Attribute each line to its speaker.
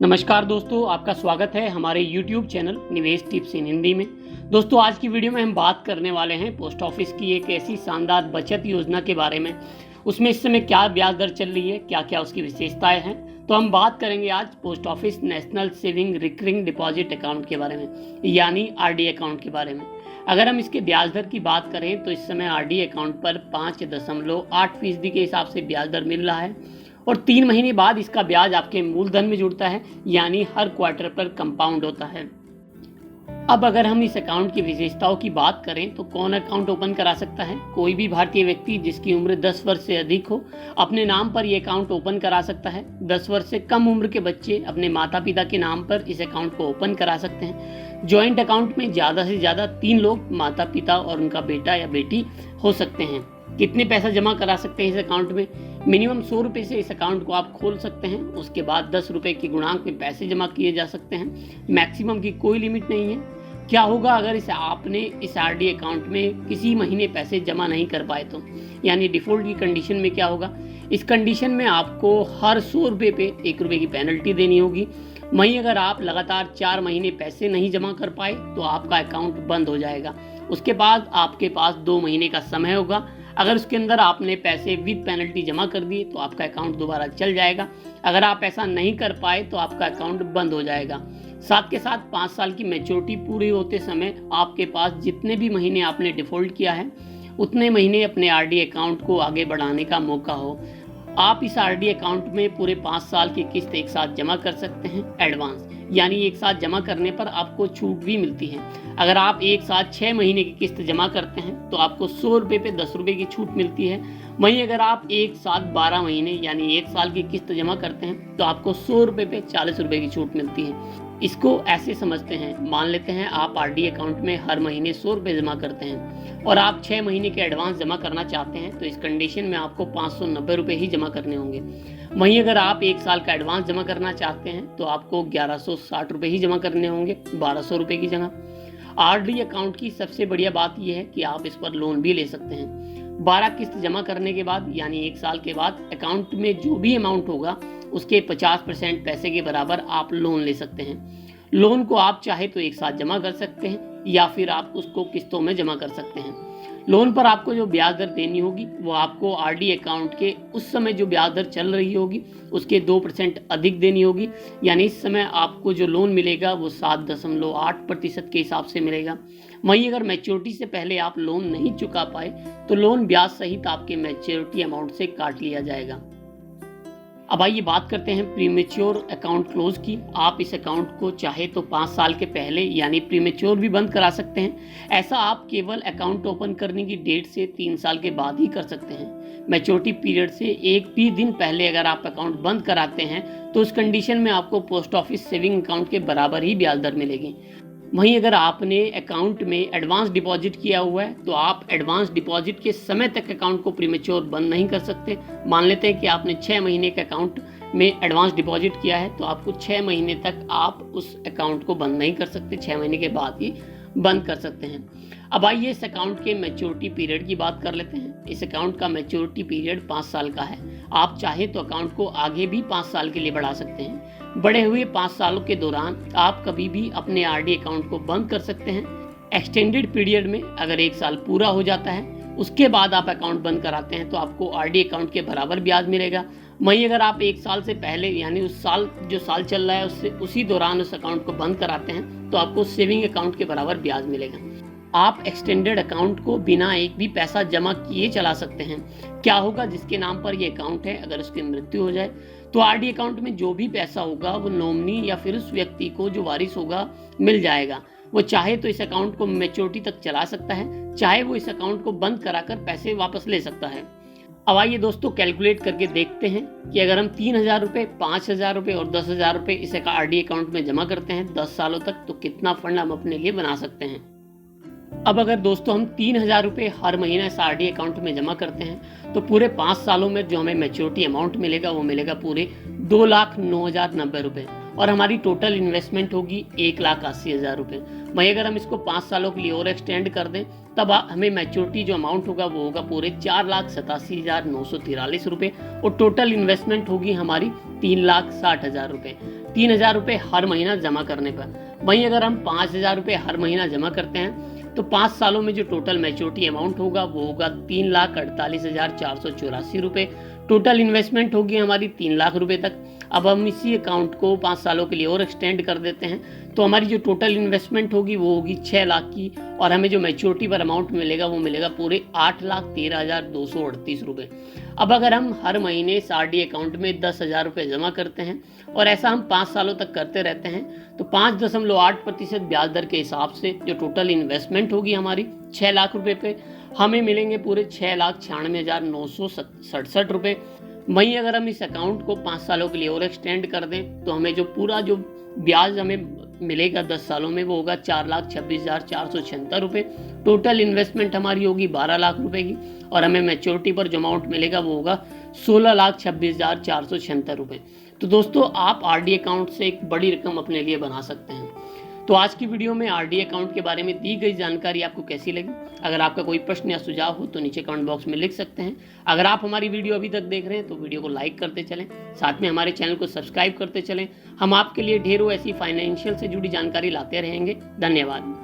Speaker 1: नमस्कार दोस्तों, आपका स्वागत है हमारे YouTube चैनल निवेश टिप्स इन हिंदी में। दोस्तों, आज की वीडियो में हम बात करने वाले हैं पोस्ट ऑफिस की एक ऐसी शानदार बचत योजना के बारे में। उसमें इस समय क्या ब्याज दर चल रही है, क्या क्या उसकी विशेषताएं हैं, तो हम बात करेंगे आज post office national saving recurring deposit account के बारे में, यानी RD अकाउंट के बारे में। अगर हम इसके ब्याज दर की बात करें तो इस समय RD अकाउंट पर 5.8% के हिसाब से ब्याज दर मिल रहा है और 3 महीने बाद इसका ब्याज आपके मूलधन में जुड़ता है, यानी हर क्वार्टर पर कंपाउंड होता है। अब अगर हम इस अकाउंट की विशेषताओं की बात करें तो कौन अकाउंट ओपन करा सकता है? कोई भी भारतीय व्यक्ति जिसकी उम्र 10 वर्ष से अधिक हो अपने नाम पर यह अकाउंट ओपन करा सकता है। 10 वर्ष से कम उम्र के बच्चे अपने माता पिता के नाम पर इस अकाउंट को ओपन करा सकते हैं। ज्वाइंट अकाउंट में ज़्यादा से ज़्यादा 3 लोग, माता पिता और उनका बेटा या बेटी हो सकते हैं। कितने पैसा जमा करा सकते हैं इस अकाउंट में? मिनिमम 100 रुपये से इस अकाउंट को आप खोल सकते हैं। उसके बाद 10 रुपये के गुणांक में पैसे जमा किए जा सकते हैं। मैक्सिमम की कोई लिमिट नहीं है। क्या होगा अगर आपने इस RD अकाउंट में किसी महीने पैसे जमा नहीं कर पाए तो, यानी डिफ़ॉल्ट की कंडीशन में क्या होगा? इस कंडीशन में आपको हर 100 रुपये पे 1 रुपये की पेनल्टी देनी होगी। वहीं अगर आप लगातार 4 महीने पैसे नहीं जमा कर पाए तो आपका अकाउंट बंद हो जाएगा। उसके बाद आपके पास 2 महीने का समय होगा। अगर उसके अंदर आपने पैसे विद पेनल्टी जमा कर दिए तो आपका अकाउंट दोबारा चल जाएगा। अगर आप ऐसा नहीं कर पाए तो आपका अकाउंट बंद हो जाएगा। साथ के साथ 5 साल की मैच्योरिटी पूरी होते समय आपके पास जितने भी महीने आपने डिफ़ॉल्ट किया है उतने महीने अपने RD अकाउंट को आगे बढ़ाने का मौका हो। आप इस RD अकाउंट में पूरे 5 साल की किस्त एक साथ जमा कर सकते हैं एडवांस, यानी एक साथ जमा करने पर आपको छूट भी मिलती है। अगर आप एक साथ 6 महीने की किस्त जमा करते हैं तो आपको 100 रुपये पे 10 रुपये की छूट मिलती है। वहीं अगर आप एक साथ 12 महीने यानी 1 साल की किस्त जमा करते हैं तो आपको 100 रुपये पे 40 रुपये की छूट मिलती है। इसको ऐसे समझते हैं, मान लेते हैं आप RD अकाउंट में हर महीने 100 रुपये जमा करते हैं और आप 6 महीने के एडवांस जमा करना चाहते हैं तो इस कंडीशन में आपको 590 रुपये ही जमा करने होंगे। वहीं अगर आप 1 साल का एडवांस जमा करना चाहते हैं तो आपको 1160 रुपये ही जमा करने होंगे, 1200 रुपये की जगह। RD अकाउंट की सबसे बढ़िया बात यह है कि आप इस पर लोन भी ले सकते हैं। 12 किस्त जमा करने के बाद यानी 1 साल के बाद अकाउंट में जो भी अमाउंट होगा उसके 50% पैसे के बराबर आप लोन ले सकते हैं। लोन को आप चाहे तो एक साथ जमा कर सकते हैं या फिर आप उसको किस्तों में जमा कर सकते हैं। लोन पर आपको जो ब्याज दर देनी होगी वो आपको RD अकाउंट के उस समय जो ब्याज दर चल रही होगी उसके 2% अधिक देनी होगी, यानी इस समय आपको जो लोन मिलेगा वो 7.8% के हिसाब से मिलेगा। वहीं अगर मैच्योरिटी से पहले आप लोन नहीं चुका पाए तो लोन ब्याज सहित आपके मैच्योरिटी अमाउंट से काट लिया जाएगा। अब आइए बात करते हैं प्रीमेच्योर अकाउंट क्लोज की। आप इस अकाउंट को चाहे तो 5 साल के पहले यानी प्रीमेच्योर भी बंद करा सकते हैं। ऐसा आप केवल अकाउंट ओपन करने की डेट से 3 साल के बाद ही कर सकते हैं। मैच्योरिटी पीरियड से एक भी दिन पहले अगर आप अकाउंट बंद कराते हैं तो उस कंडीशन में आपको पोस्ट ऑफिस सेविंग अकाउंट के बराबर ही ब्याज दर मिलेगी। वहीं अगर आपने अकाउंट में एडवांस डिपॉजिट किया हुआ है तो आप एडवांस डिपॉजिट के समय तक अकाउंट को प्रीमेच्योर बंद नहीं कर सकते। मान लेते हैं कि आपने 6 महीने के अकाउंट में एडवांस डिपॉजिट किया है तो आपको 6 महीने तक आप उस अकाउंट को बंद नहीं कर सकते, 6 महीने के बाद ही बंद कर सकते हैं। अब आइए इस अकाउंट के मैच्योरिटी पीरियड की बात कर लेते हैं। इस अकाउंट का मैच्योरिटी पीरियड 5 साल का है। आप चाहे तो अकाउंट को आगे भी 5 साल के लिए बढ़ा सकते हैं। बढ़े हुए 5 सालों के दौरान आप कभी भी अपने RD अकाउंट को बंद कर सकते हैं। एक्सटेंडेड पीरियड में अगर 1 साल पूरा हो जाता है उसके बाद आप अकाउंट बंद कराते हैं तो आपको RD अकाउंट के बराबर ब्याज मिलेगा। वहीं अगर आप 1 साल से पहले यानी उस साल जो साल चल रहा है उससे उसी दौरान उस अकाउंट को बंद कराते हैं तो आपको सेविंग अकाउंट के बराबर ब्याज मिलेगा। आप एक्सटेंडेड अकाउंट को बिना एक भी पैसा जमा किए चला सकते हैं। क्या होगा? जिसके नाम पर ये अकाउंट है अगर उसकी मृत्यु हो जाए तो RD अकाउंट में जो भी पैसा होगा वो नॉमिनी या फिर उस व्यक्ति को जो वारिस होगा मिल जाएगा। वो चाहे तो इस अकाउंट को मैच्योरिटी तक चला सकता है, चाहे वो इस अकाउंट को बंद कराकर पैसे वापस ले सकता है। अब आइए दोस्तों कैलकुलेट करके देखते हैं कि अगर हम 3,000 रुपये, 5,000 रुपये और 10,000 रुपये इस RD अकाउंट में जमा करते हैं 10 सालों तक तो कितना फंड हम अपने लिए बना सकते हैं। अब अगर दोस्तों हम 3,000 रुपये हर महीना इस RD अकाउंट में जमा करते हैं तो पूरे 5 सालों में जो हमें मैच्योरिटी अमाउंट मिलेगा वो मिलेगा पूरे 2,09,090 रुपये। और हमारी टोटल इन्वेस्टमेंट होगी 1,80,000 रुपये। वहीं अगर हम इसको 5 सालों के लिए और एक्सटेंड कर दें तब हमें मैच्योरिटी जो अमाउंट होगा वो होगा पूरे 4,87,943 रुपये और टोटल इन्वेस्टमेंट होगी हमारी 3,60,000 रुपये। 3,000 रुपये हर महीना जमा करने पर। वहीं अगर हम 5,000 रुपये हर महीना जमा करते हैं तो 5 सालों में जो टोटल मैच्योरिटी अमाउंट होगा वो होगा 3,48,484 रुपये। टोटल इन्वेस्टमेंट होगी हमारी 3 लाख रुपए तक। अब हम इसी अकाउंट को 5 सालों के लिए और एक्सटेंड कर देते हैं तो हमारी जो टोटल इन्वेस्टमेंट होगी वो होगी 6 लाख की और हमें जो मैच्योरिटी पर अमाउंट मिलेगा वो मिलेगा पूरे 8,13,238 रुपये। अब अगर हम हर महीने इस RD अकाउंट में 10,000 रुपये जमा करते हैं और ऐसा हम 5 सालों तक करते रहते हैं तो 5.8% ब्याज दर के हिसाब से जो टोटल इन्वेस्टमेंट होगी हमारी 6 लाख रुपए पे हमें मिलेंगे पूरे 6,96,967 रुपये। वहीं अगर हम इस अकाउंट को 5 सालों के लिए और एक्सटेंड कर दें तो हमें जो पूरा जो ब्याज हमें मिलेगा 10 सालों में वो होगा 4,26,476 रुपये। टोटल इन्वेस्टमेंट हमारी होगी 12 लाख रुपए की और हमें मैच्योरिटी पर जो अमाउंट मिलेगा वो होगा 16,26,476 रुपये। तो दोस्तों आप RD अकाउंट से एक बड़ी रकम अपने लिए बना सकते हैं। तो आज की वीडियो में RD अकाउंट के बारे में दी गई जानकारी आपको कैसी लगी? अगर आपका कोई प्रश्न या सुझाव हो तो नीचे कमेंट बॉक्स में लिख सकते हैं। अगर आप हमारी वीडियो अभी तक देख रहे हैं तो वीडियो को लाइक करते चलें, साथ में हमारे चैनल को सब्सक्राइब करते चलें। हम आपके लिए ढेरों ऐसी फाइनेंशियल से जुड़ी जानकारी लाते रहेंगे। धन्यवाद।